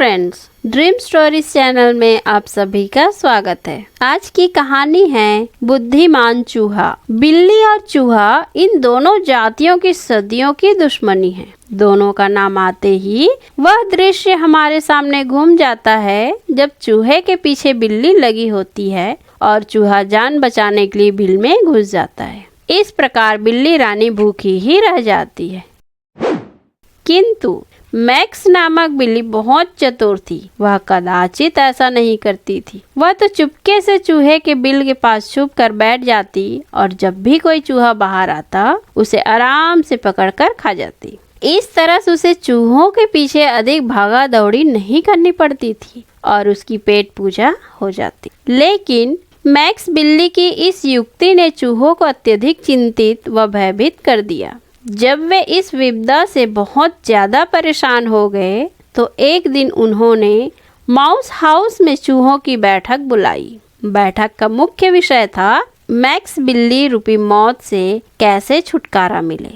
Friends, dream stories channel में आप सभी का स्वागत है। आज की कहानी है बुद्धिमान चूहा। बिल्ली और चूहा इन दोनों जातियों की सदियों की दुश्मनी है। दोनों का नाम आते ही वह दृश्य हमारे सामने घूम जाता है जब चूहे के पीछे बिल्ली लगी होती है और चूहा जान बचाने के लिए बिल में घुस जाता है। इस प्रकार बिल्ली रानी भूखी ही रह जाती है। किंतु मैक्स नामक बिल्ली बहुत चतुर थी। वह कदाचित ऐसा नहीं करती थी। वह तो चुपके से चूहे के बिल के पास छुप कर बैठ जाती और जब भी कोई चूहा बाहर आता उसे आराम से पकड़कर खा जाती। इस तरह से उसे चूहों के पीछे अधिक भागा दौड़ी नहीं करनी पड़ती थी और उसकी पेट पूजा हो जाती। लेकिन मैक्स बिल्ली की इस युक्ति ने चूहों को अत्यधिक चिंतित व भयभीत कर दिया। जब वे इस विपदा से बहुत ज्यादा परेशान हो गए तो एक दिन उन्होंने माउस हाउस में चूहों की बैठक बुलाई। बैठक का मुख्य विषय था मैक्स बिल्ली रूपी मौत से कैसे छुटकारा मिले।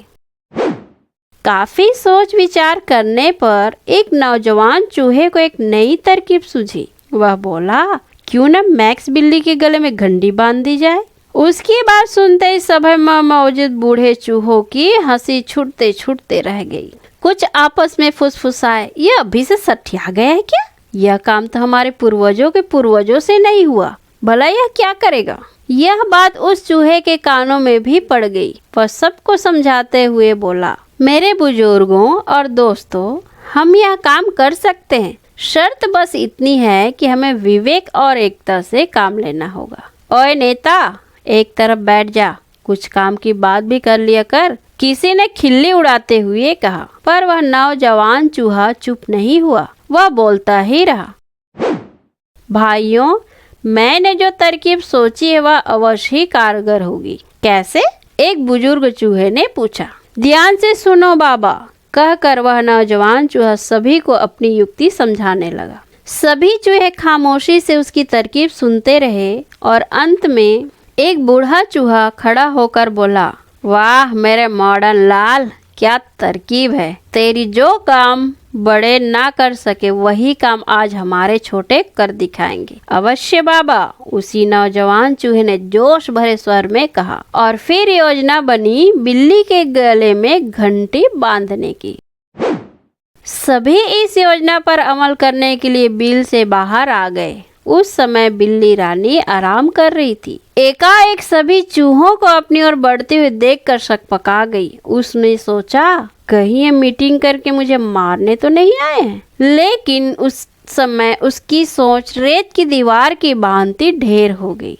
काफी सोच विचार करने पर एक नौजवान चूहे को एक नई तरकीब सूझी। वह बोला, क्यों न मैक्स बिल्ली के गले में घंटी बांध दी जाए। उसकी बात सुनते ही सभा में मौजूद बूढ़े चूहों की हंसी छूटते छूटते रह गई। कुछ आपस में फुसफुसाए, यह अभी से सठिया गया है क्या? यह काम तो हमारे पूर्वजों के पूर्वजों से नहीं हुआ, भला यह क्या करेगा? यह बात उस चूहे के कानों में भी पड़ गई। वह सबको समझाते हुए बोला, मेरे बुजुर्गों और दोस्तों, हम यह काम कर सकते हैं। शर्त बस इतनी है कि हमें विवेक और एकता से काम लेना होगा। ओए नेता, एक तरफ बैठ जा, कुछ काम की बात भी कर लिया कर। किसी ने खिल्ली उड़ाते हुए कहा, पर वह नौजवान चूहा चुप नहीं हुआ। वह बोलता ही रहा। भाइयों, मैंने जो तरकीब सोची है वह अवश्य ही कारगर होगी। कैसे? एक बुजुर्ग चूहे ने पूछा। ध्यान से सुनो बाबा, कहकर वह नौजवान चूहा सभी को अपनी युक्ति समझाने लगा। सभी चूहे खामोशी से उसकी तरकीब सुनते रहे और अंत में एक बूढ़ा चूहा खड़ा होकर बोला, वाह मेरे मॉडर्न लाल, क्या तरकीब है। तेरी जो काम बड़े ना कर सके वही काम आज हमारे छोटे कर दिखाएंगे। अवश्य बाबा, उसी नौजवान चूहे ने जोश भरे स्वर में कहा और फिर योजना बनी बिल्ली के गले में घंटी बांधने की। सभी इस योजना पर अमल करने के लिए बिल से बाहर आ गए। उस समय बिल्ली रानी आराम कर रही थी। एकाएक सभी चूहों को अपनी ओर बढ़ते हुए देखकर सकपका गई। उसने सोचा, कहीं ये मीटिंग करके मुझे मारने तो नहीं आए हैं। लेकिन उस समय उसकी सोच रेत की दीवार की भांति ढेर हो गई।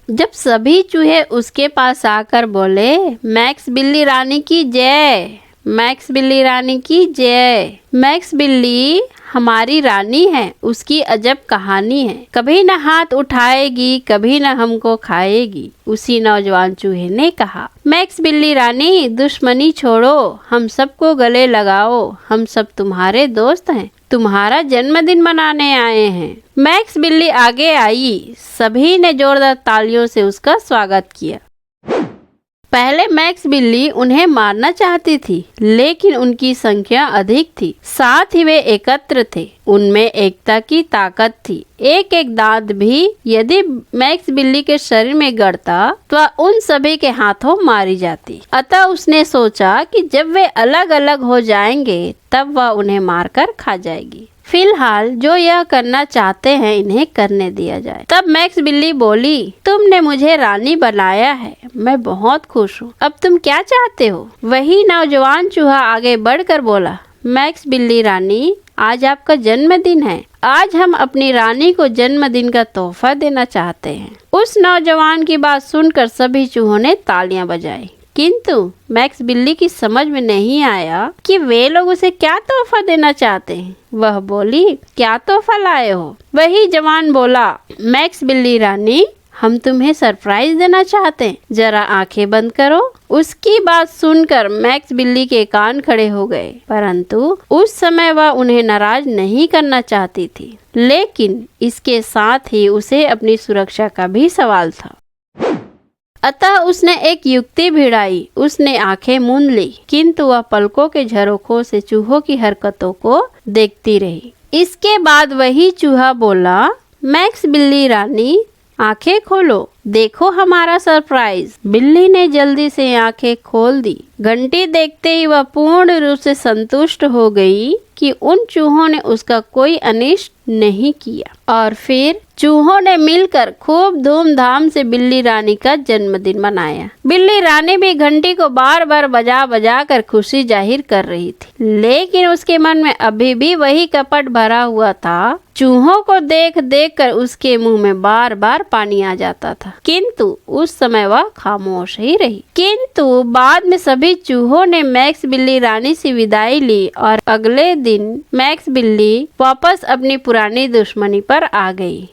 जब सभी चूहे उसके पास आकर बोले, मैक्स बिल्ली रानी की जय, मैक्स बिल्ली रानी की जय। मैक्स बिल्ली हमारी रानी है, उसकी अजब कहानी है। कभी न हाथ उठाएगी, कभी न हमको खाएगी। उसी नौजवान चूहे ने कहा, मैक्स बिल्ली रानी, दुश्मनी छोड़ो, हम सबको गले लगाओ। हम सब तुम्हारे दोस्त हैं, तुम्हारा जन्मदिन मनाने आए हैं। मैक्स बिल्ली आगे आई। सभी ने जोरदार तालियों से उसका स्वागत किया। पहले मैक्स बिल्ली उन्हें मारना चाहती थी, लेकिन उनकी संख्या अधिक थी, साथ ही वे एकत्र थे। उनमें एकता की ताकत थी। एक एक दांत भी यदि मैक्स बिल्ली के शरीर में गड़ता तो उन सभी के हाथों मारी जाती। अतः उसने सोचा कि जब वे अलग अलग हो जाएंगे तब वह उन्हें मारकर खा जाएगी। फिलहाल जो यह करना चाहते हैं इन्हें करने दिया जाए। तब मैक्स बिल्ली बोली, तुमने मुझे रानी बनाया है, मैं बहुत खुश हूँ। अब तुम क्या चाहते हो? वही नौजवान चूहा आगे बढ़कर बोला, मैक्स बिल्ली रानी, आज आपका जन्मदिन है। आज हम अपनी रानी को जन्मदिन का तोहफा देना चाहते हैं। उस नौजवान की बात सुनकर सभी चूहों ने तालियां बजाई, किंतु मैक्स बिल्ली की समझ में नहीं आया कि वे लोग उसे क्या तोहफा देना चाहते हैं। वह बोली, क्या तोहफा लाए हो? वही जवान बोला, मैक्स बिल्ली रानी, हम तुम्हें सरप्राइज देना चाहते हैं, जरा आंखें बंद करो। उसकी बात सुनकर मैक्स बिल्ली के कान खड़े हो गए, परंतु उस समय वह उन्हें नाराज नहीं करना चाहती थी। लेकिन इसके साथ ही उसे अपनी सुरक्षा का भी सवाल था। अतः उसने एक युक्ति भिड़ाई। उसने आंखें मूंद ली, किंतु वह पलकों के झरोखों से चूहों की हरकतों को देखती रही। इसके बाद वही चूहा बोला, मैक्स बिल्ली रानी आंखें खोलो, देखो हमारा सरप्राइज। बिल्ली ने जल्दी से आंखें खोल दी। घंटी देखते ही वह पूर्ण रूप से संतुष्ट हो गई कि उन चूहों ने उसका कोई अनिष्ट नहीं किया। और फिर चूहों ने मिलकर खूब धूमधाम से बिल्ली रानी का जन्मदिन मनाया। बिल्ली रानी भी घंटी को बार बार बजा बजा कर खुशी जाहिर कर रही थी, लेकिन उसके मन में अभी भी वही कपट भरा हुआ था। चूहों को देख देख कर उसके मुंह में बार बार पानी आ जाता था, किंतु उस समय वह खामोश ही रही। किंतु बाद में सभी चूहों ने मैक्स बिल्ली रानी से विदाई ली और अगले दिन मैक्स बिल्ली वापस अपनी पुरानी दुश्मनी पर आ गई।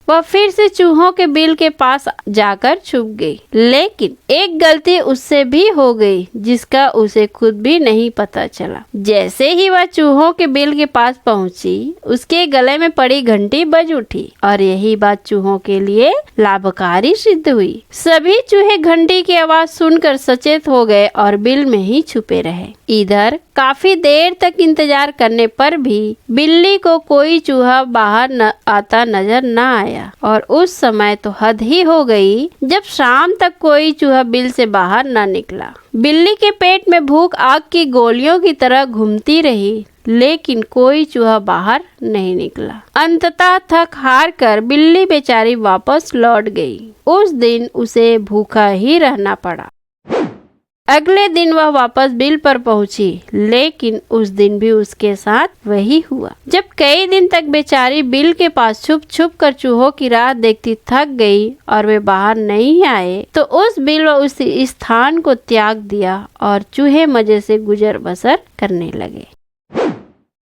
वह फिर से चूहों के बिल के पास जाकर छुप गई, लेकिन एक गलती उससे भी हो गई जिसका उसे खुद भी नहीं पता चला। जैसे ही वह चूहों के बिल के पास पहुंची, उसके गले में पड़ी घंटी बज उठी और यही बात चूहों के लिए लाभकारी सिद्ध हुई। सभी चूहे घंटी की आवाज सुनकर सचेत हो गए और बिल में ही छुपे रहे। इधर काफी देर तक इंतजार करने पर भी बिल्ली को कोई चूहा बाहर आता नजर न आया और उस समय तो हद ही हो गई जब शाम तक कोई चूहा बिल से बाहर न निकला। बिल्ली के पेट में भूख आग की गोलियों की तरह घूमती रही, लेकिन कोई चूहा बाहर नहीं निकला। अंततः थक हार कर बिल्ली बेचारी वापस लौट गई। उस दिन उसे भूखा ही रहना पड़ा। अगले दिन वह वापस बिल पर पहुंची, लेकिन उस दिन भी उसके साथ वही हुआ। जब कई दिन तक बेचारी बिल के पास छुप छुप कर चूहों की राह देखती थक गई और वे बाहर नहीं आए, तो उस बिल व उस स्थान को त्याग दिया और चूहे मजे से गुजर बसर करने लगे।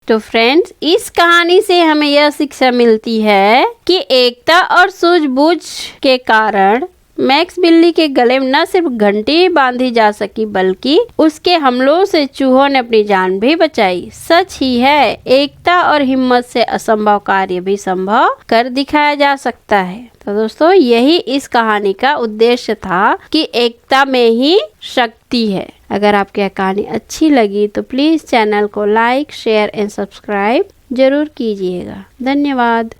तो फ्रेंड्स, इस कहानी से हमें यह शिक्षा मिलती है कि एकता और सूझबूझ के कारण मैक्स बिल्ली के गले में न सिर्फ घंटी बांधी जा सकी, बल्कि उसके हमलों से चूहों ने अपनी जान भी बचाई। सच ही है, एकता और हिम्मत से असंभव कार्य भी संभव कर दिखाया जा सकता है। तो दोस्तों, यही इस कहानी का उद्देश्य था कि एकता में ही शक्ति है। अगर आपको यह कहानी अच्छी लगी तो प्लीज चैनल को लाइक, शेयर एंड सब्सक्राइब जरूर कीजिएगा। धन्यवाद।